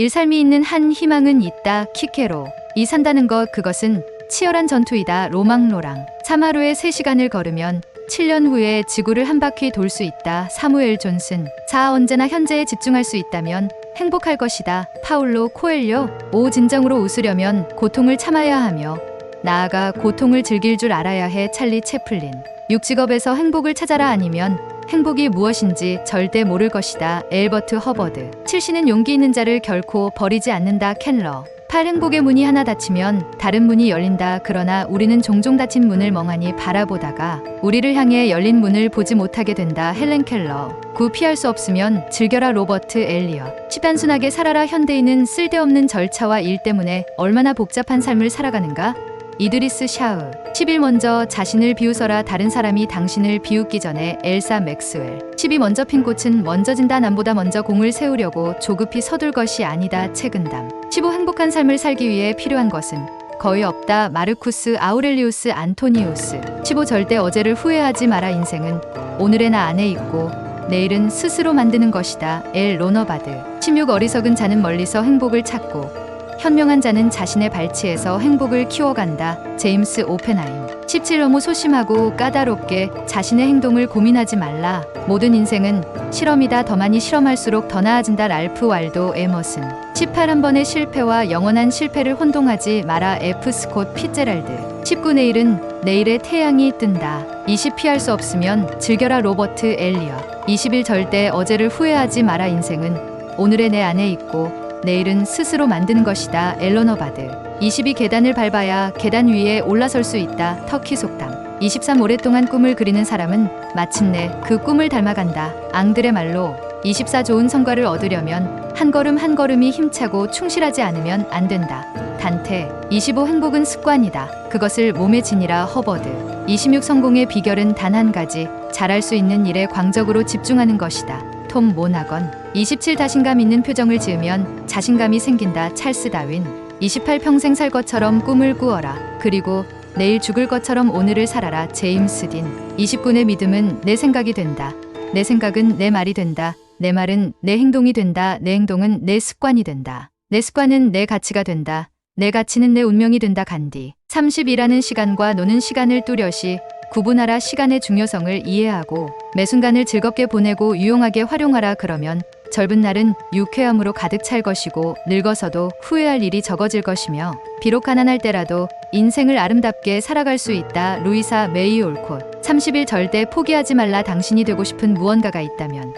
삶이 있는 한 희망은 있다. 키케로. 이 산다는 것 그것은 치열한 전투이다. 로망로랑. 참하루에 3시간을 걸으면 7년 후에 지구를 한 바퀴 돌 수 있다. 사무엘 존슨. 4. 언제나 현재에 집중할 수 있다면 행복할 것이다. 파울로 코엘료. 5. 진정으로 웃으려면 고통을 참아야 하며 나아가 고통을 즐길 줄 알아야 해. 찰리 채플린. 6. 직업에서 행복을 찾아라. 아니면 행복이 무엇인지 절대 모를 것이다. 엘버트 허버드. 7. 신은 용기 있는 자를 결코 버리지 않는다. 켄러. 8. 행복의 문이 하나 닫히면 다른 문이 열린다. 그러나 우리는 종종 닫힌 문을 멍하니 바라보다가 우리를 향해 열린 문을 보지 못하게 된다. 헬렌 켈러. 9. 피할 수 없으면 즐겨라. 로버트 엘리엇. 10. 단순하게 살아라. 현대인은 쓸데없는 절차와 일 때문에 얼마나 복잡한 삶을 살아가는가? 이드리스 샤흐. 11. 먼저 자신을 비웃어라. 다른 사람이 당신을 비웃기 전에. 엘사 맥스웰. 12. 먼저 핀 꽃은 먼저 진다. 남보다 먼저 공을 세우려고 조급히 서둘 것이 아니다. 책은담. 15. 행복한 삶을 살기 위해 필요한 것은 거의 없다. 마르쿠스 아우렐리우스 안토니우스. 15. 절대 어제를 후회하지 마라. 인생은 오늘의 나 안에 있고 내일은 스스로 만드는 것이다. 엘 로너바드. 16. 어리석은 자는 멀리서 행복을 찾고 현명한 자는 자신의 발치에서 행복을 키워간다. 제임스 오펜하임. 17. 너무 소심하고 까다롭게 자신의 행동을 고민하지 말라. 모든 인생은 실험이다. 더 많이 실험할수록 더 나아진다. 랄프 waldo 에머슨. 18. 한 번의 실패와 영원한 실패를 혼동하지 마라. F 스콧 피츠제랄드. 19. 내일은 내일의 태양이 뜬다. 20. 피할 수 없으면 즐겨라. 로버트 엘리엇. 21. 절대 어제를 후회하지 마라. 인생은 오늘의 내 안에 있고 내일은 스스로 만드는 것이다. 엘러너 바드. 22. 계단을 밟아야 계단 위에 올라설 수 있다. 터키 속담. 23. 오랫동안 꿈을 그리는 사람은 마침내 그 꿈을 닮아간다. 앙드레 말로. 24. 좋은 성과를 얻으려면 한 걸음 한 걸음이 힘차고 충실하지 않으면 안 된다. 단테. 25. 행복은 습관이다. 그것을 몸에 지니라. 허버드. 26. 성공의 비결은 단 한 가지. 잘할 수 있는 일에 광적으로 집중하는 것이다. 톰 모나건. 27. 자신감 있는 표정을 지으면 자신감이 생긴다. 찰스 다윈. 28. 평생 살 것처럼 꿈을 꾸어라. 그리고 내일 죽을 것처럼 오늘을 살아라. 제임스 딘. 29. 내 믿음은 내 생각이 된다. 내 생각은 내 말이 된다. 내 말은 내 행동이 된다. 내 행동은 내 습관이 된다. 내 습관은 내 가치가 된다. 내 가치는 내 운명이 된다. 간디. 30. 일하는 시간과 노는 시간을 뚜렷이 구분하라. 시간의 중요성을 이해하고 매 순간을 즐겁게 보내고 유용하게 활용하라. 그러면 젊은 날은 유쾌함으로 가득 찰 것이고 늙어서도 후회할 일이 적어질 것이며 비록 가난할 때라도 인생을 아름답게 살아갈 수 있다. 루이사 메이 올콧. 30일 절대 포기하지 말라. 당신이 되고 싶은 무언가가 있다면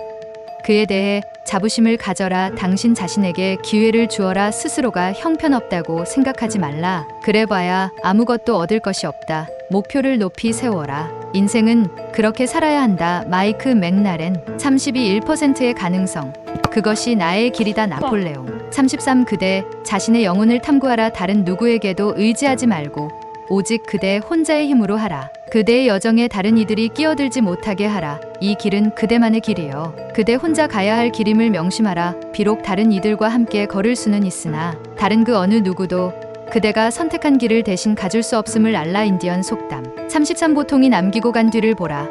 그에 대해 자부심을 가져라. 당신 자신에게 기회를 주어라. 스스로가 형편없다고 생각하지 말라. 그래봐야 아무것도 얻을 것이 없다. 목표를 높이 세워라. 인생은 그렇게 살아야 한다. 마이크 맥나렌. 32. 1%의 가능성. 그것이 나의 길이다. 나폴레옹. 33. 그대 자신의 영혼을 탐구하라. 다른 누구에게도 의지하지 말고 오직 그대 혼자의 힘으로 하라. 그대의 여정에 다른 이들이 끼어들지 못하게 하라. 이 길은 그대만의 길이요. 그대 혼자 가야 할 길임을 명심하라. 비록 다른 이들과 함께 걸을 수는 있으나 다른 그 어느 누구도 그대가 선택한 길을 대신 가줄 수 없음을 알라. 인디언 속담. 33. 보통이 남기고 간 뒤를 보라.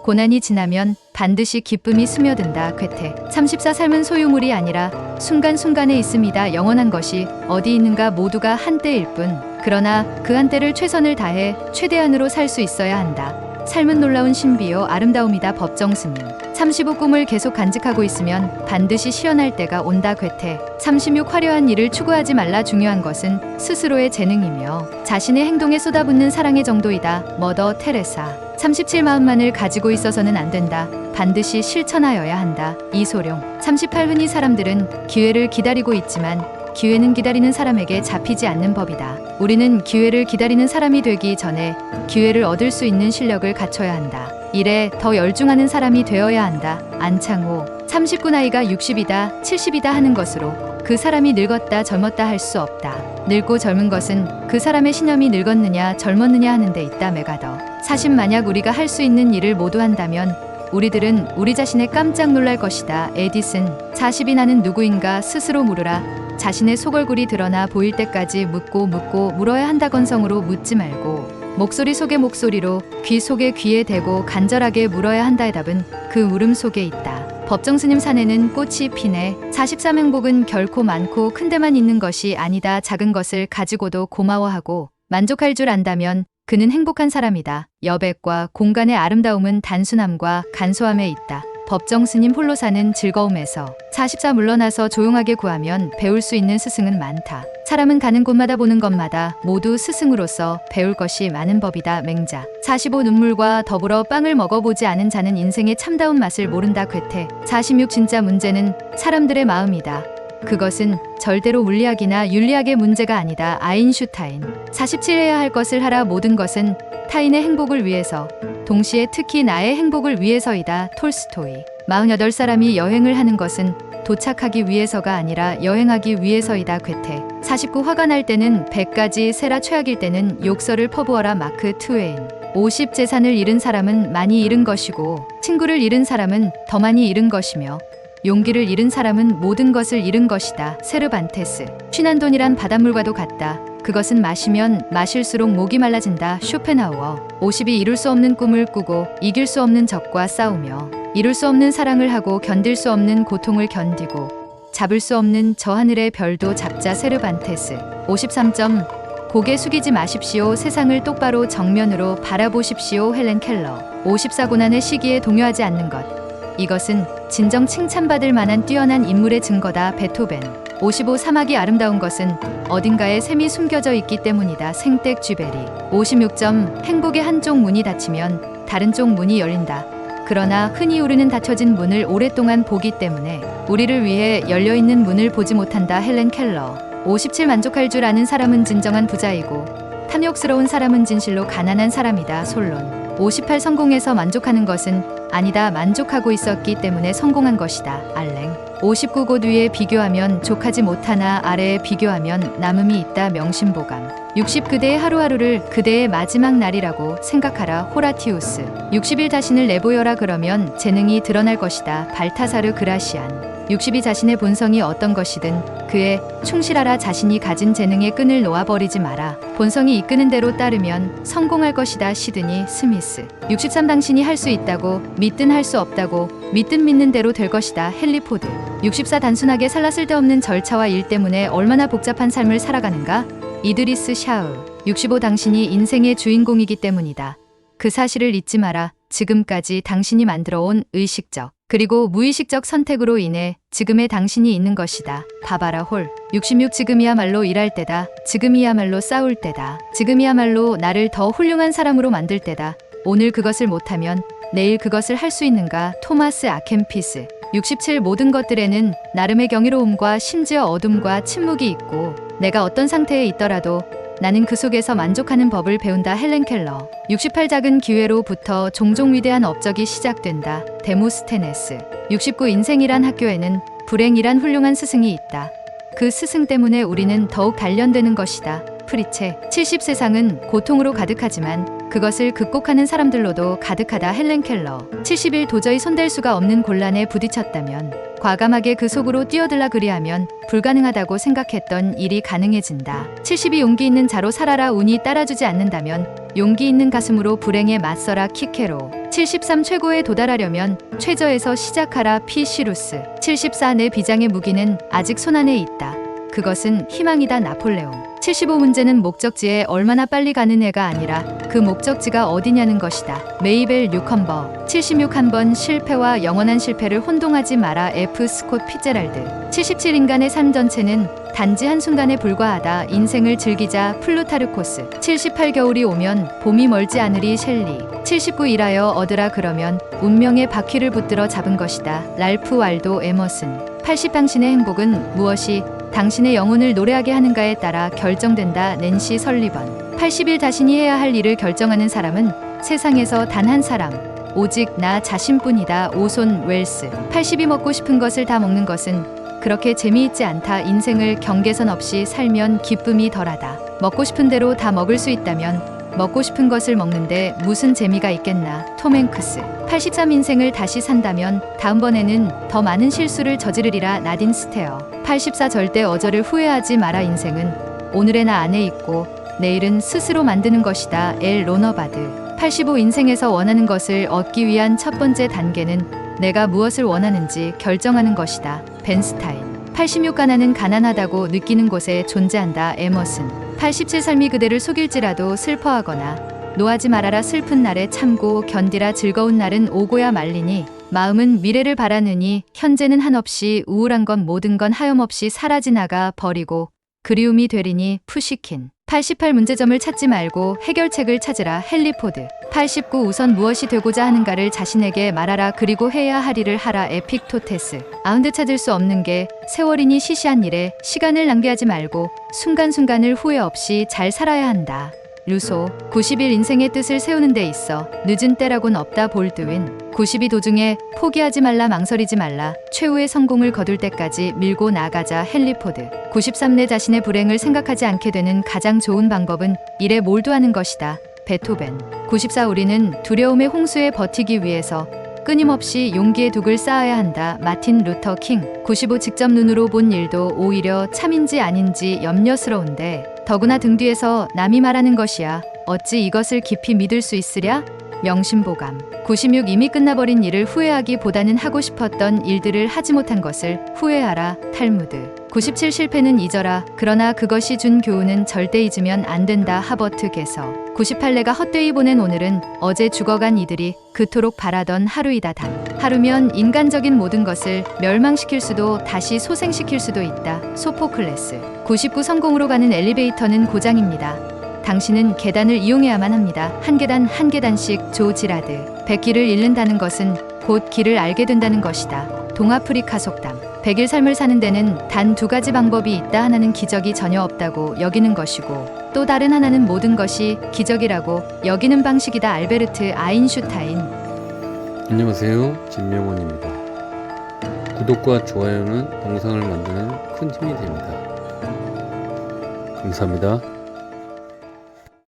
고난이 지나면 반드시 기쁨이 스며든다. 괴테. 34. 삶은 소유물이 아니라 순간순간에 있습니다. 영원한 것이 어디 있는가. 모두가 한때일 뿐. 그러나 그 한때를 최선을 다해 최대한으로 살 수 있어야 한다. 삶은 놀라운 신비요 아름다움이다. 법정스님. 35. 꿈을 계속 간직하고 있으면 반드시 실현할 때가 온다. 괴테. 36. 화려한 일을 추구하지 말라. 중요한 것은 스스로의 재능이며 자신의 행동에 쏟아붓는 사랑의 정도이다. 머더 테레사. 37. 마음만을 가지고 있어서는 안 된다. 반드시 실천하여야 한다. 이소룡. 38. 흔히 사람들은 기회를 기다리고 있지만 기회는 기다리는 사람에게 잡히지 않는 법이다. 우리는 기회를 기다리는 사람이 되기 전에 기회를 얻을 수 있는 실력을 갖춰야 한다. 일에 더 열중하는 사람이 되어야 한다. 안창호. 39. 나이가 60이다 70이다 하는 것으로 그 사람이 늙었다 젊었다 할 수 없다. 늙고 젊은 것은 그 사람의 신념이 늙었느냐 젊었느냐 하는 데 있다. 메가더. 40. 만약 우리가 할 수 있는 일을 모두 한다면 우리들은 우리 자신에 깜짝 놀랄 것이다. 에디슨. 40이 나는 누구인가 스스로 물으라. 자신의 속얼굴이 드러나 보일 때까지 묻고 물어야 한다. 건성으로 묻지 말고 목소리 속의 목소리로 귀 속의 귀에 대고 간절하게 물어야 한다의 답은 그 물음 속에 있다. 법정스님 산에는 꽃이 피네. 43 행복은 결코 많고 큰 데만 있는 것이 아니다. 작은 것을 가지고도 고마워하고 만족할 줄 안다면 그는 행복한 사람이다. 여백과 공간의 아름다움은 단순함과 간소함에 있다. 법정스님 홀로 사는 즐거움에서 44 물러나서 조용하게 구하면 배울 수 있는 스승은 많다. 사람은 가는 곳마다 보는 것마다 모두 스승으로서 배울 것이 많은 법이다. 맹자 45 눈물과 더불어 빵을 먹어보지 않은 자는 인생의 참다운 맛을 모른다. 괴테 46 진짜 문제는 사람들의 마음이다. 그것은 절대로 물리학이나 윤리학의 문제가 아니다. 아인슈타인 47 해야 할 것을 하라. 모든 것은 타인의 행복을 위해서 동시에 특히 나의 행복을 위해서이다. 톨스토이 48사람이 여행을 하는 것은 도착하기 위해서가 아니라 여행하기 위해서이다. 괴테 49 화가 날 때는 100가지 세라. 최악일 때는 욕설을 퍼부어라. 마크 트웨인 50 재산을 잃은 사람은 많이 잃은 것이고 친구를 잃은 사람은 더 많이 잃은 것이며 용기를 잃은 사람은 모든 것을 잃은 것이다. 세르반테스 취한 돈이란 바닷물과도 같다. 그것은 마시면 마실수록 목이 말라진다. 쇼펜하우어 50이 이룰 수 없는 꿈을 꾸고 이길 수 없는 적과 싸우며 이룰 수 없는 사랑을 하고 견딜 수 없는 고통을 견디고 잡을 수 없는 저 하늘의 별도 잡자. 세르반테스 53점 고개 숙이지 마십시오. 세상을 똑바로 정면으로 바라보십시오. 헬렌 켈러 54 고난의 시기에 동요하지 않는 것 이것은 진정 칭찬받을 만한 뛰어난 인물의 증거다. 베토벤 55 사막이 아름다운 것은 어딘가에 샘이 숨겨져 있기 때문이다. 생텍 쥐베리 56점 행복의 한쪽 문이 닫히면 다른 쪽 문이 열린다. 그러나 흔히 우리는 닫혀진 문을 오랫동안 보기 때문에 우리를 위해 열려있는 문을 보지 못한다. 헬렌 켈러 57 만족할 줄 아는 사람은 진정한 부자이고 탐욕스러운 사람은 진실로 가난한 사람이다. 솔론 58 성공해서 만족하는 것은 아니다. 만족하고 있었기 때문에 성공한 것이다. 알랭 59 곧 위에 비교하면 족하지 못하나 아래에 비교하면 남음이 있다. 명심보감 60 그대의 하루하루를 그대의 마지막 날이라고 생각하라. 호라티우스 60일 자신을 내보여라. 그러면 재능이 드러날 것이다. 발타사르 그라시안 62 자신의 본성이 어떤 것이든 그에 충실하라. 자신이 가진 재능의 끈을 놓아버리지 마라. 본성이 이끄는 대로 따르면 성공할 것이다. 시드니 스미스 63 당신이 할 수 있다고 믿든 할 수 없다고 믿든 믿는 대로 될 것이다. 헨리 포드 64 단순하게 살라. 쓸데없는 절차와 일 때문에 얼마나 복잡한 삶을 살아가는가. 이드리스 샤흐 65 당신이 인생의 주인공이기 때문이다. 그 사실을 잊지 마라. 지금까지 당신이 만들어온 의식적 그리고 무의식적 선택으로 인해 지금의 당신이 있는 것이다. 바바라 홀 66 지금이야말로 일할 때다. 지금이야말로 싸울 때다. 지금이야말로 나를 더 훌륭한 사람으로 만들 때다. 오늘 그것을 못하면 내일 그것을 할 수 있는가. 토마스 아켄피스 67 모든 것들에는 나름의 경이로움과 심지어 어둠과 침묵이 있고 내가 어떤 상태에 있더라도 나는 그 속에서 만족하는 법을 배운다. 헬렌 켈러 68 작은 기회로부터 종종 위대한 업적이 시작된다. 데모스테네스 69 인생이란 학교에는 불행이란 훌륭한 스승이 있다. 그 스승 때문에 우리는 더욱 단련되는 것이다. 프리체 70 세상은 고통으로 가득하지만 그것을 극복하는 사람들로도 가득하다. 헬렌 켈러 71 도저히 손댈 수가 없는 곤란에 부딪혔다면 과감하게 그 속으로 뛰어들라. 그리하면 불가능하다고 생각했던 일이 가능해진다. 72 용기 있는 자로 살아라. 운이 따라주지 않는다면 용기 있는 가슴으로 불행에 맞서라. 키케로 73 최고에 도달하려면 최저에서 시작하라. 피시루스 74 내 비장의 무기는 아직 손안에 있다. 그것은 희망이다. 나폴레옹 75 문제는 목적지에 얼마나 빨리 가는 애가 아니라 그 목적지가 어디냐는 것이다. 메이벨 뉴컴버 76 한 번 실패와 영원한 실패를 혼동하지 마라. F 스콧 피제랄드 77 인간의 삶 전체는 단지 한순간에 불과하다. 인생을 즐기자. 플루타르코스 78 겨울이 오면 봄이 멀지 않으리. 셸리 79 일하여 얻으라. 그러면 운명의 바퀴를 붙들어 잡은 것이다. 랄프 왈도 에머슨 80 당신의 행복은 무엇이 당신의 영혼을 노래하게 하는가에 따라 결정된다. 낸시 설리번 80일 자신이 해야 할 일을 결정하는 사람은 세상에서 단 한 사람 오직 나 자신뿐이다. 오손 웰스 80이 먹고 싶은 것을 다 먹는 것은 그렇게 재미있지 않다. 인생을 경계선 없이 살면 기쁨이 덜하다. 먹고 싶은 대로 다 먹을 수 있다면 먹고 싶은 것을 먹는데 무슨 재미가 있겠나. 톰 행크스 83 인생을 다시 산다면 다음번에는 더 많은 실수를 저지르리라. 나딘 스테어 84 절대 어저를 후회하지 마라. 인생은 오늘의 나 안에 있고 내일은 스스로 만드는 것이다. 엘 로너바드 85 인생에서 원하는 것을 얻기 위한 첫 번째 단계는 내가 무엇을 원하는지 결정하는 것이다. 벤 스타인. 86 가난은 가난하다고 느끼는 곳에 존재한다. 에머슨. 87 삶이 그대를 속일지라도 슬퍼하거나 노하지 말아라. 슬픈 날에 참고 견디라. 즐거운 날은 오고야 말리니 마음은 미래를 바라느니 현재는 한없이 우울한 건 모든 건 하염없이 사라지나가 버리고 그리움이 되리니. 푸시킨. 88 문제점을 찾지 말고 해결책을 찾으라. 헨리 포드. 89 우선 무엇이 되고자 하는가를 자신에게 말하라. 그리고 해야 할 일을 하라. 에픽토테스. 아흔드 찾을 수 없는 게 세월이니 시시한 일에 시간을 낭비하지 말고 순간순간을 후회 없이 잘 살아야 한다. 루소. 90일 인생의 뜻을 세우는 데 있어 늦은 때라곤 없다. 볼드윈. 92 도중에 포기하지 말라. 망설이지 말라. 최후의 성공을 거둘 때까지 밀고 나가자. 헨리 포드. 93 내 자신의 불행을 생각하지 않게 되는 가장 좋은 방법은 일에 몰두하는 것이다. 베토벤. 94 우리는 두려움의 홍수에 버티기 위해서 끊임없이 용기의 둑을 쌓아야 한다. 마틴 루터 킹. 95 직접 눈으로 본 일도 오히려 참인지 아닌지 염려스러운데 더구나 등 뒤에서 남이 말하는 것이야 어찌 이것을 깊이 믿을 수 있으랴? 명심보감. 96 이미 끝나버린 일을 후회하기보다는 하고 싶었던 일들을 하지 못한 것을 후회하라. 탈무드. 97 실패는 잊어라. 그러나 그것이 준 교훈은 절대 잊으면 안 된다. 하버트 개서. 98 내가 헛되이 보낸 오늘은 어제 죽어간 이들이 그토록 바라던 하루이다. 단 하루면 인간적인 모든 것을 멸망시킬 수도 다시 소생시킬 수도 있다. 소포클레스. 99 성공으로 가는 엘리베이터는 고장입니다. 당신은 계단을 이용해야만 합니다. 한 계단 한 계단씩. 조 지라드. 100길을 잃는다는 것은 곧 길을 알게 된다는 것이다. 동아프리카 속담. 100일 삶을 사는 데는 단 두 가지 방법이 있다. 하나는 기적이 전혀 없다고 여기는 것이고 또 다른 하나는 모든 것이 기적이라고 여기는 방식이다. 알베르트 아인슈타인. 안녕하세요, 진명원입니다. 구독과 좋아요는 영상을 만드는 큰 힘이 됩니다. 감사합니다.